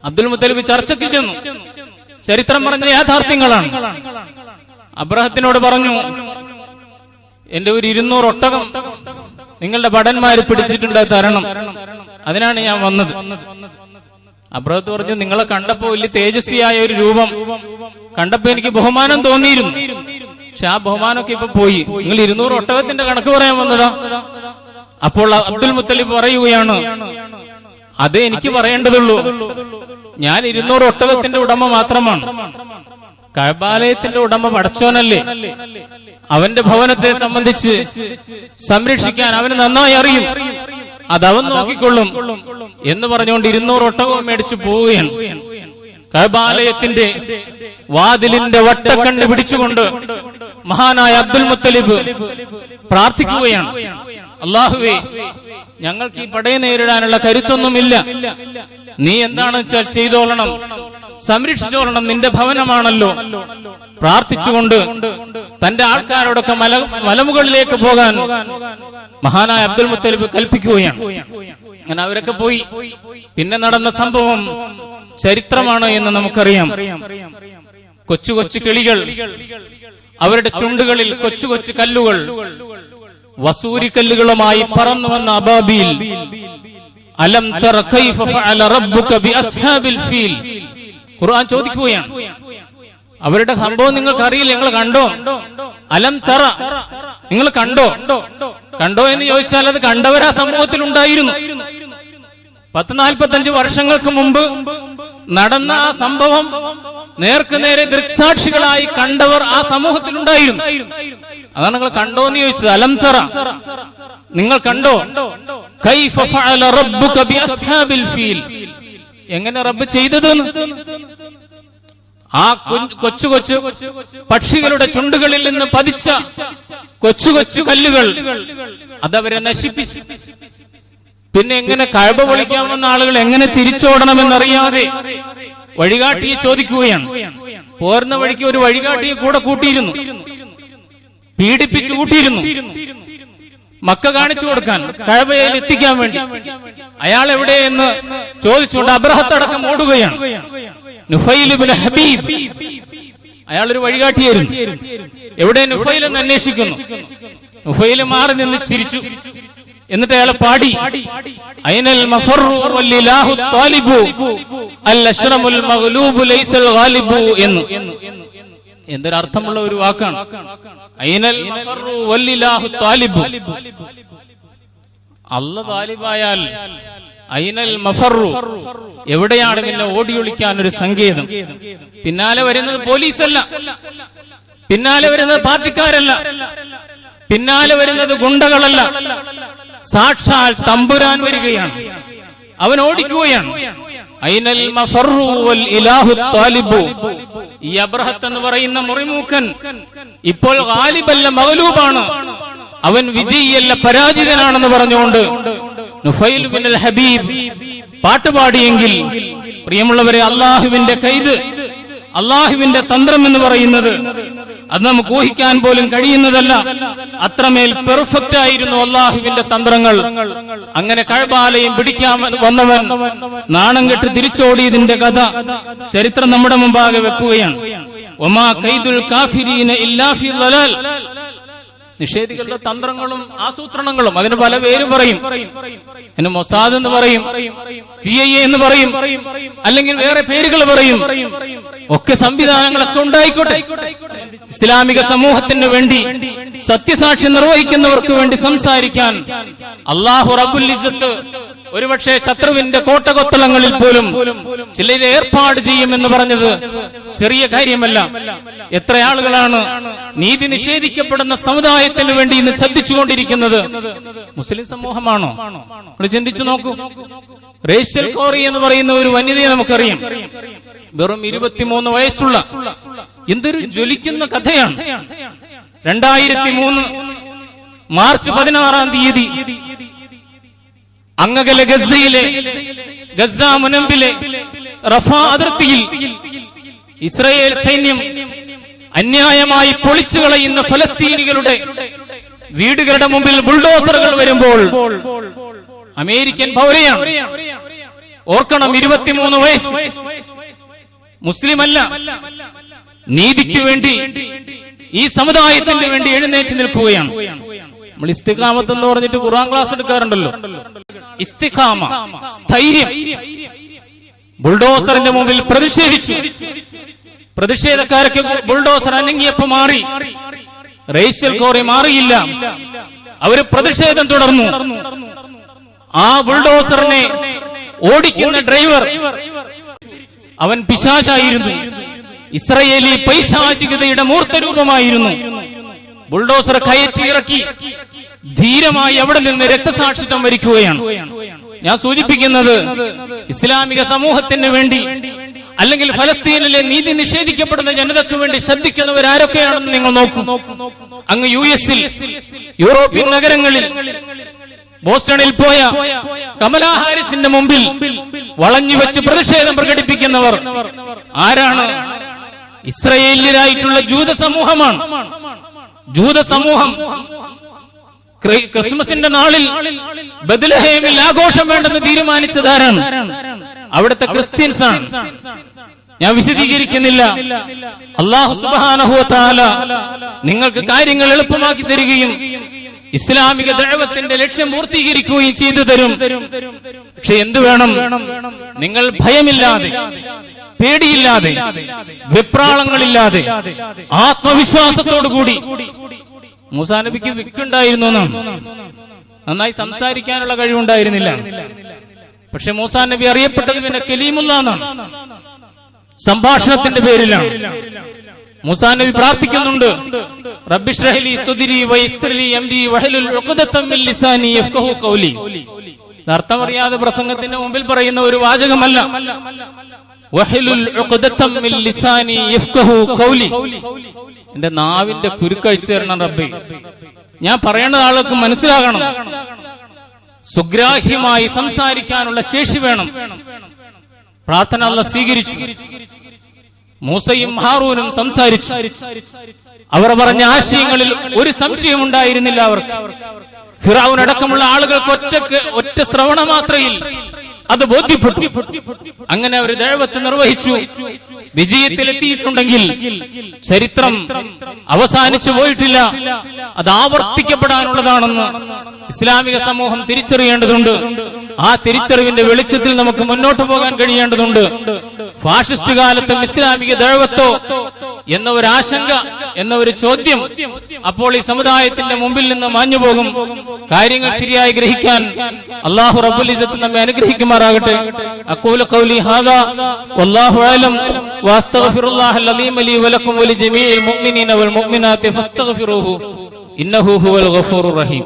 അബ്ദുൽ മുത്തലിബ് ചർച്ചയ്ക്ക് ചെന്നു. ചരിത്രം പറഞ്ഞ യാഥാർത്ഥ്യങ്ങളാണ്. അബ്രഹത്തിനോട് പറഞ്ഞു, എന്റെ ഒരു 200 ഒട്ടകം നിങ്ങളുടെ ഭടന്മാര് പിടിച്ചിട്ടുണ്ട്, തരണം. അതിനാണ് ഞാൻ വന്നത്. അബ്രഹത്ത് പറഞ്ഞു, നിങ്ങളെ കണ്ടപ്പോ വലിയ തേജസ്വിയായ ഒരു രൂപം കണ്ടപ്പോ എനിക്ക് ബഹുമാനം തോന്നിയിരുന്നു. പക്ഷെ ആ ബഹുമാനമൊക്കെ ഇപ്പൊ പോയി. നിങ്ങൾ 200 ഒട്ടകത്തിന്റെ കണക്ക് പറയാൻ വന്നതാ? അപ്പോൾ അബ്ദുൽ മുത്തലിബ് പറയുകയാണ്, അതേ എനിക്ക് പറയേണ്ടതുള്ളൂ. ഞാൻ 200 ഒട്ടകത്തിന്റെ ഉടമ മാത്രമാണ്. കഅബാലയത്തിന്റെ ഉടമ പടച്ചോനല്ലേ, അവന്റെ ഭവനത്തെ സംബന്ധിച്ച് സംരക്ഷിക്കാൻ അവന് നന്നായി അറിയും, അതവൻ നോക്കിക്കൊള്ളും എന്ന് പറഞ്ഞുകൊണ്ട് 200 ഒട്ടകവും മേടിച്ചു പോവുകയാണ്. കഅബാലയത്തിന്റെ വാതിലിന്റെ വട്ടക്കണ്ണ് പിടിച്ചുകൊണ്ട് മഹാനായ അബ്ദുൽ മുത്തലിബ് പ്രാർത്ഥിക്കുകയാണ്, അല്ലാഹുവേ, ഞങ്ങൾക്ക് ഈ പടയെ നേരിടാനുള്ള കരുത്തൊന്നുമില്ല, നീ എന്താണെന്ന് വെച്ചാൽ ചെയ്തോളണം, സംരക്ഷിച്ചോളണം, നിന്റെ ഭവനമാണല്ലോ. പ്രാർത്ഥിച്ചുകൊണ്ട് തന്റെ ആൾക്കാരോടൊക്കെ മലമുകളിലേക്ക് പോകാൻ മഹാനായ അബ്ദുൽ മുത്തലിബ് കൽപ്പിക്കുകയാണ്. അങ്ങനെ അവരൊക്കെ പോയി. പിന്നെ നടന്ന സംഭവം ചരിത്രമാണ് എന്ന് നമുക്കറിയാം. കൊച്ചു കൊച്ചു കിളികൾ, അവരുടെ ചുണ്ടുകളിൽ കൊച്ചു കൊച്ചു കല്ലുകൾ, വസൂരിക്കല്ലുകളുമായി പറന്നു വന്ന അബാബീൽ. അലം തറ കൈഫ ഫഅല റബ്ബുക ബിഅസ്ഹാബിൽ ഫീൽ. ഖുർആൻ ചോദിക്കുകയാണ്, അവരുടെ സംഭവം നിങ്ങൾക്ക് അറിയില്ല, നിങ്ങൾ കണ്ടോ? അലം തറ, നിങ്ങൾ കണ്ടോ? കണ്ടോ എന്ന് ചോദിച്ചാൽ അത് കണ്ടവരാ സമൂഹത്തിൽ ഉണ്ടായിരുന്നു. 10-45 വർഷങ്ങൾക്ക് മുമ്പ് നടന്ന ആ സംഭവം നേർക്ക് നേരെ ദൃക്സാക്ഷികളായി കണ്ടവർ ആ സമൂഹത്തിൽ ഉണ്ടായിരുന്നു. അതാണ് നിങ്ങൾ കണ്ടോ എന്ന് ചോദിച്ചത്. അലം തറ, നിങ്ങൾ കണ്ടോ? കൈഫ ഫഅല റബ്ബുക ബിഅസ്ഹാബിൽ ഫീൽ, എങ്ങനെ റബ്ബ് ചെയ്തതെന്ന്. ആ കൊച്ചു കൊച്ചു പക്ഷികളുടെ ചുണ്ടുകളിൽ നിന്ന് പതിച്ച കൊച്ചു കൊച്ചു കല്ലുകൾ അതവരെ നശിപ്പിച്ചു. പിന്നെ എങ്ങനെ കഅബ പൊളിക്കാമെന്ന ആളുകൾ എങ്ങനെ തിരിച്ചോടണമെന്നറിയാതെ വഴികാട്ടിയെ ചോദിക്കുകയാണ്. പോരുന്ന വഴിക്ക് ഒരു വഴികാട്ടിയെ കൂടെ കൂട്ടിയിരുന്നു, പീഡിപ്പിച്ചു കൂട്ടിയിരുന്നു, മക്ക കാണിച്ചു കൊടുക്കാൻ, കഅബയിൽ എത്തിക്കാൻ വേണ്ടി. അയാൾ എവിടെയെന്ന് ചോദിച്ചുകൊണ്ട് അബ്രഹത്തടക്കം ഓടുകയാണ്. നുഫൈൽ ഇബ്നു ഹബീബ്, അയാളൊരു വഴികാട്ടിയായിരുന്നു. എവിടെ നുഫൈൽ എന്ന് അന്വേഷിക്കുന്നു. നുഫൈൽ മാറി നിന്ന് ചിരിച്ചു. എന്നിട്ട് അയാളെ പാടി, ഐനൽ മഫറു വല്ലിലാഹു താലിബു അൽ അശ്റമുൽ മഗ്ലൂബു ലൈസൽ ഗാലിബു എന്ന്. എന്തൊരർത്ഥമുള്ള ഒരു വാക്കാണ്. ഐനൽ മഫറു വല്ലിലാഹു താലിബു, അല്ലാഹു താലിബായാൽ ഐനൽ മഫറു, എവിടെയാണ് പിന്നെ ഓടിയൊളിക്കാൻ ഒരു സങ്കേതം. പിന്നാലെ വരുന്നത് പോലീസല്ല, പിന്നാലെ വരുന്നത് പാർട്ടിക്കാരല്ല, പിന്നാലെ വരുന്നത് ഗുണ്ടകളല്ല, സാക്ഷാൽ തമ്പുരാൻ വരികയാണ്, അവൻ ഓടിക്കുകയാണ്. ഐനൽ മഫറു വൽ ഇലാഹു താലിബു. ഈ അബ്രഹത്ത് എന്ന് പറയുന്ന മുറിമൂക്കൻ ഇപ്പോൾ ഗാലിബല്ല, മഗ്ലൂബാണ്, അവൻ വിജയിയല്ല, പരാജിതനാണെന്ന് പറഞ്ഞുകൊണ്ട് നുഫൈൽ ഇബ്നുൽ ഹബീബ് പാട്ടുപാടിയെങ്കിൽ പ്രിയമുള്ളവരെ, അള്ളാഹുവിന്റെ കൈദ്, അള്ളാഹുവിന്റെ തന്ത്രം എന്ന് പറയുന്നത് അത് നമുക്ക് ഊഹിക്കാൻ പോലും കഴിയുന്നതല്ല. അത്രമേൽ പെർഫെക്റ്റ് ആയിരുന്നു അള്ളാഹുവിന്റെ തന്ത്രങ്ങൾ. അങ്ങനെ കഅബാലയം പിടിക്കാൻ വന്നവൻ നാണം കെട്ട് തിരിച്ചോടിയതിന്റെ കഥ ചരിത്രം നമ്മുടെ മുമ്പാകെ വെക്കുകയാണ്. വമാ കൈദുൽ കാഫിരീന ഇല്ലാ ഫീ ളലാൽ. നിഷേധികളുടെ തന്ത്രങ്ങളും ആസൂത്രണങ്ങളും, അതിന് പല പേരും പറയും. എന്നെ മൊസാദ് എന്ന് പറയും, CIA എന്ന് പറയും, അല്ലെങ്കിൽ വേറെ പേരുകൾ പറയും. ഒക്കെ സംവിധാനങ്ങളൊക്കെ ഉണ്ടായിക്കോട്ടെ. ഇസ്ലാമിക സമൂഹത്തിന് വേണ്ടി, സത്യസാക്ഷ്യം നിർവഹിക്കുന്നവർക്ക് വേണ്ടി സംസാരിക്കാൻ അല്ലാഹു റബ്ബുൽ ഇസ്സത്ത് ഒരുപക്ഷെ ശത്രുവിന്റെ കോട്ടകൊത്തളങ്ങളിൽ പോലും ചിലരെ ഏർപ്പാട് ചെയ്യുമെന്ന് പറഞ്ഞത് ചെറിയ കാര്യമല്ല. എത്ര ആളുകളാണ് നീതി നിഷേധിക്കപ്പെടുന്ന സമുദായത്തിന് വേണ്ടി ഇന്ന് ശ്രദ്ധിച്ചുകൊണ്ടിരിക്കുന്നത്? മുസ്ലിം സമൂഹമാണോ? നമ്മൾ ചിന്തിച്ചു നോക്കൂ. റേച്ചൽ കോറി എന്ന് പറയുന്ന ഒരു വനിതയെ നമുക്കറിയാം. വെറും 23 വയസ്സുള്ള, എന്തൊരു ജ്വലിക്കുന്ന കഥയാണ്. 2003 മാർച്ച് 16-ാം തീയതി അങ്ങകലെ ഗസയിലെ, ഗസ മുനമ്പിലെ റഫാ അതിർത്തിയിൽ ഇസ്രായേൽ സൈന്യം അന്യായമായി പൊളിച്ചു കളയുന്ന ഫലസ്തീനികളുടെ വീടുകളുടെ മുമ്പിൽ ബുൾഡോസറുകൾ വരുമ്പോൾ അമേരിക്കൻ പൗരയാണ്. ഓർക്കണം, 23 വയസ്സ്, മുസ്ലിമല്ല, നീതിക്ക് വേണ്ടി, ഈ സമുദായത്തിന് വേണ്ടി എഴുന്നേറ്റ് നിൽക്കുകയാണ്. നമ്മൾ ഇസ്തിഖാമത്ത് എന്ന് പറഞ്ഞിട്ട് ഖുർആൻ ക്ലാസ് എടുക്കാറുണ്ടല്ലോ. ഇസ്തിഖാമ, സ്ഥൈര്യം. ബുൾഡോസറിന്റെ മുമ്പിൽ പ്രതിഷേധിച്ചു. പ്രതിഷേധക്കാരൊക്കെ ബുൾഡോസർ അനങ്ങിയപ്പോ മാറി. റേച്ചൽ കോറി മാറിയില്ല. അവര് പ്രതിഷേധം തുടർന്നു. ആ ബുൾഡോസറിനെ ഓടിക്കുന്ന ഡ്രൈവർ അവൻ പിശാചായിരുന്നു. ഇസ്രയേലി പൈശാചികതയുടെ മൂർത്തരൂപമായിരുന്നു. ബുൾഡോസർ കയറ്റി ഇറക്കി ധീരമായി അവിടെ നിന്ന് രക്തസാക്ഷിത്വം വരിക്കുകയാണ്. ഞാൻ സൂചിപ്പിക്കുന്നത് ഇസ്ലാമിക സമൂഹത്തിന് വേണ്ടി അല്ലെങ്കിൽ ഫലസ്തീനിലെ നീതി നിഷേധിക്കപ്പെടുന്ന ജനതയ്ക്ക് വേണ്ടി ശ്രദ്ധിക്കുന്നവരാരൊക്കെയാണെന്ന് നിങ്ങൾ നോക്കും. അങ്ങ് US യൂറോപ്യൻ നഗരങ്ങളിൽ ബോസ്റ്റണിൽ പോയ കമലാ ഹാരിസിന്റെ മുമ്പിൽ വളഞ്ഞു വെച്ച് പ്രതിഷേധം പ്രകടിപ്പിക്കുന്നവർ ആരാണ്? ഇസ്രയേലിയരായിട്ടുള്ള ജൂത സമൂഹമാണ്. ജൂത സമൂഹം ക്രിസ്മസിന്റെ നാളിൽ ബത്ലഹേമിൽ ആഘോഷം വേണ്ടെന്ന് തീരുമാനിച്ചതാരാണ്? അവിടുത്തെ ക്രിസ്ത്യൻസ് ആണ്. ഞാൻ വിശദീകരിക്കുന്നില്ല. അല്ലാഹു സുബ്ഹാനഹു വ തആല നിങ്ങൾക്ക് കാര്യങ്ങൾ എളുപ്പമാക്കി തരികയും ഇസ്ലാമിക ദഅവത്തിന്റെ ലക്ഷ്യം പൂർത്തീകരിക്കുകയും ചെയ്തു തരും. പക്ഷെ എന്തു വേണം? നിങ്ങൾ ഭയമില്ലാതെ, പേടിയില്ലാതെ, വിപ്രാളങ്ങളില്ലാതെ, ആത്മവിശ്വാസത്തോടുകൂടി. മൂസാ നബിക്ക് വിക്കുണ്ടായിരുന്നു, നന്നായി സംസാരിക്കാനുള്ള കഴിവുണ്ടായിരുന്നില്ല. പക്ഷെ മൂസാ നബി അറിയപ്പെട്ടത് പിന്നെ കലീമുള്ള എന്നാണ്, സംഭാഷണത്തിന്റെ പേരിലാണ്. മൂസാ നബി പ്രാർത്ഥിക്കുന്നുണ്ട്, റബ്ബി ഇശ്റഹ് ലി സദ്രി വയസ്സിർ ലി അംരി വഹ്ലുൽ ഉഖ്ദതം മിൻ ലിസാനി യഫ്ഖഹു ഖൗലി. അർത്ഥമറിയാതെ പ്രസംഗത്തിന്റെ മുമ്പിൽ പറയുന്ന ഒരു വാചകമല്ല. വഹ്ലുൽ ഉഖ്ദതം മിൻ ലിസാനി യഫ്ഖഹു ഖൗലി. എന്റെ നാവിന്റെ കുരുക്കഴിച്ചു തരണം റബ്ബേ, ഞാൻ പറയുന്ന ആൾക്ക് മനസ്സിലാകണം. സുഗ്രാഹ്യമായി സംസാരിക്കാനുള്ള ശേഷി വേണം. പ്രാർത്ഥന അല്ലാഹു സ്വീകരിച്ചു. മൂസയും ഹാറൂനും സംസാരിച്ചു. അവർ പറഞ്ഞ ആശയങ്ങളിൽ ഒരു സംശയം ഉണ്ടായിരുന്നില്ല അവർക്ക്. ഫിറഔൻ അടക്കമുള്ള ആളുകൾക്ക് ഒറ്റ ശ്രവണമാത്രയിൽ അത് ബോധ്യപ്പെട്ടു. അങ്ങനെ അവർ ദഅവത്ത് നിർവഹിച്ചു. വിജയത്തിലെത്തിയിട്ടുണ്ടെങ്കിൽ ചരിത്രം അവസാനിച്ചു പോയിട്ടില്ല, അത് ആവർത്തിക്കപ്പെടാനുള്ളതാണെന്ന് ഇസ്ലാമിക സമൂഹം തിരിച്ചറിയേണ്ടതുണ്ട്. ആ തിരിച്ചറിവിന്റെ വെളിച്ചത്തിൽ നമുക്ക് മുന്നോട്ട് പോകാൻ കഴിയേണ്ടതുണ്ട്. ഫാഷിസ്റ്റ് കാലത്തും ഇസ്ലാമിക ദഅവത്തോ എന്ന ഒരു ആശങ്ക, എന്ന ഒരു ചോദ്യം അപ്പോൾ ഈ സമുദായത്തിന്റെ മുമ്പിൽ നിന്ന് മാഞ്ഞു പോകും. കാര്യങ്ങൾ ശരിയായി ഗ്രഹിക്കാൻ അല്ലാഹു റബ്ബുൽ ഇസ്സത്ത് നമ്മെ അനുഗ്രഹിക്കുമാറാകട്ടെ. അഖൂലു ഖൗലി ഹാദാ വല്ലാഹു അഅലം വഅസ്തഗ്ഫിറുല്ലാഹൽ അലീം ലി വലക്കും വലിജമീഇൽ മുഅ്മിനീന വൽ മുഅ്മിനാത്തി ഫസ്തഗ്ഫിറൂഹു ഇന്നഹു ഹുവൽ ഗഫൂറുർ റഹീം.